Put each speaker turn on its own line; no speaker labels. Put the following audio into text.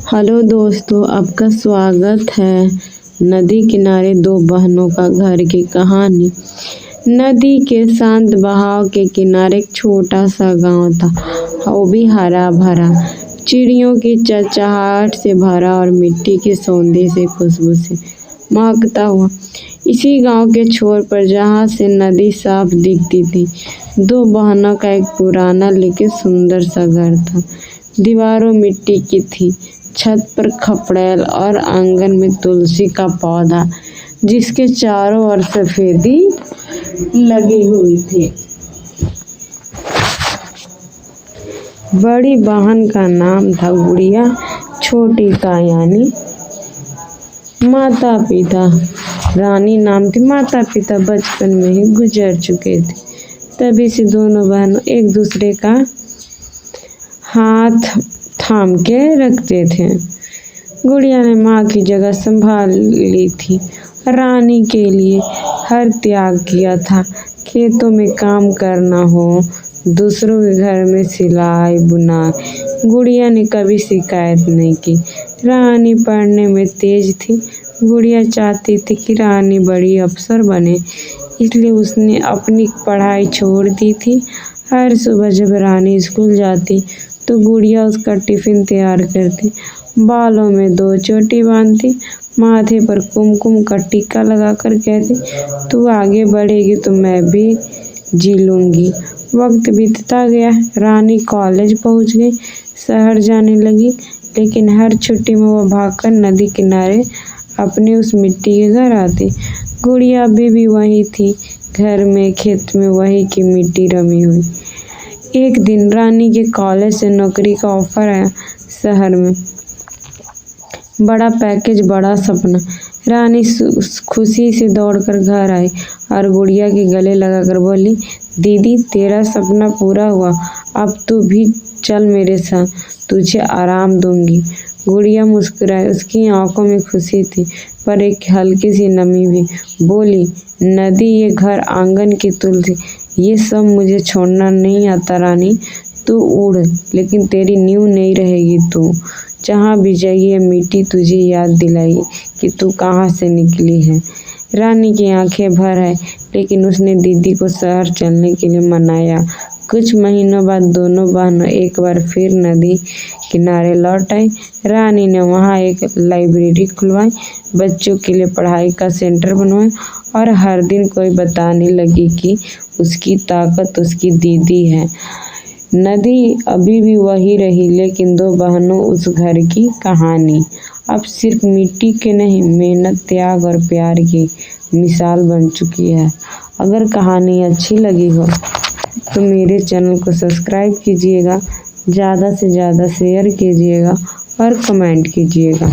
Hello दोस्तों, आपका स्वागत है नदी किनारे दो बहनों का घर की कहानी। नदी के शांत बहाव के किनारे एक छोटा सा गांव था, वो भी हरा भरा, चिड़ियों की चहचहाहट से भरा और मिट्टी की सौंधी से खुशबू से महकता हुआ। इसी गांव के छोर पर जहां से नदी साफ दिखती थी, दो बहनों का एक पुराना लेकिन सुंदर सा घर था। दीवारों मिट्टी की थी, छत पर खपड़ेल और आंगन में तुलसी का पौधा, जिसके चारों ओर सफेदी लगी हुई थी। बड़ी बहन का नाम था गुड़िया, छोटी का यानी माता पिता रानी नाम थी। माता पिता बचपन में ही गुजर चुके थे, तभी से दोनों बहनों एक दूसरे का हाथ थाम के रखते थे। गुड़िया ने माँ की जगह संभाल ली थी, रानी के लिए हर त्याग किया था। खेतों में काम करना हो, दूसरों के घर में सिलाई बुनाई, गुड़िया ने कभी शिकायत नहीं की। रानी पढ़ने में तेज थी। गुड़िया चाहती थी कि रानी बड़ी अफसर बने, इसलिए उसने अपनी पढ़ाई छोड़ दी थी। हर सुबह जब रानी स्कूल जाती तो गुड़िया उसका टिफिन तैयार करती, बालों में 2 चोटी बांधती, माथे पर कुमकुम का टीका लगाकर कहती, तू आगे बढ़ेगी तो मैं भी जी लूंगी। वक्त बीतता गया, रानी कॉलेज पहुंच गई, शहर जाने लगी, लेकिन हर छुट्टी में वो भागकर नदी किनारे अपने उस मिट्टी के घर आती। गुड़िया अभी भी वही थी, घर में खेत में वही की मिट्टी रमी हुई। एक दिन रानी के कॉलेज से नौकरी का ऑफर आया, शहर में बड़ा पैकेज, बड़ा सपना। रानी खुशी से दौड़कर घर आई और गुड़िया के गले लगाकर बोली, दीदी तेरा सपना पूरा हुआ, अब तू भी चल मेरे साथ, तुझे आराम दूंगी। गुड़िया मुस्कुराई, उसकी आंखों में खुशी थी पर एक हल्की सी नमी भी। बोली, नदी, ये घर, आंगन की तुलसी, ये सब मुझे छोड़ना नहीं आता रानी। तू उड़, लेकिन तेरी नींव नहीं रहेगी। तू जहाँ भी जाएगी ये मिट्टी तुझे याद दिलाएगी कि तू कहाँ से निकली है। रानी की आंखें भर आई, लेकिन उसने दीदी को शहर चलने के लिए मनाया। कुछ महीनों बाद दोनों बहनों एक बार फिर नदी किनारे लौट आई। रानी ने वहाँ एक लाइब्रेरी खुलवाई, बच्चों के लिए पढ़ाई का सेंटर बनवाया और हर दिन कोई बताने लगी कि उसकी ताकत उसकी दीदी है। नदी अभी भी वही रही, लेकिन दो बहनों उस घर की कहानी अब सिर्फ मिट्टी के नहीं, मेहनत, त्याग और प्यार की मिसाल बन चुकी है। अगर कहानी अच्छी लगी हो तो मेरे चैनल को सब्सक्राइब कीजिएगा, ज़्यादा से ज़्यादा शेयर कीजिएगा और कमेंट कीजिएगा।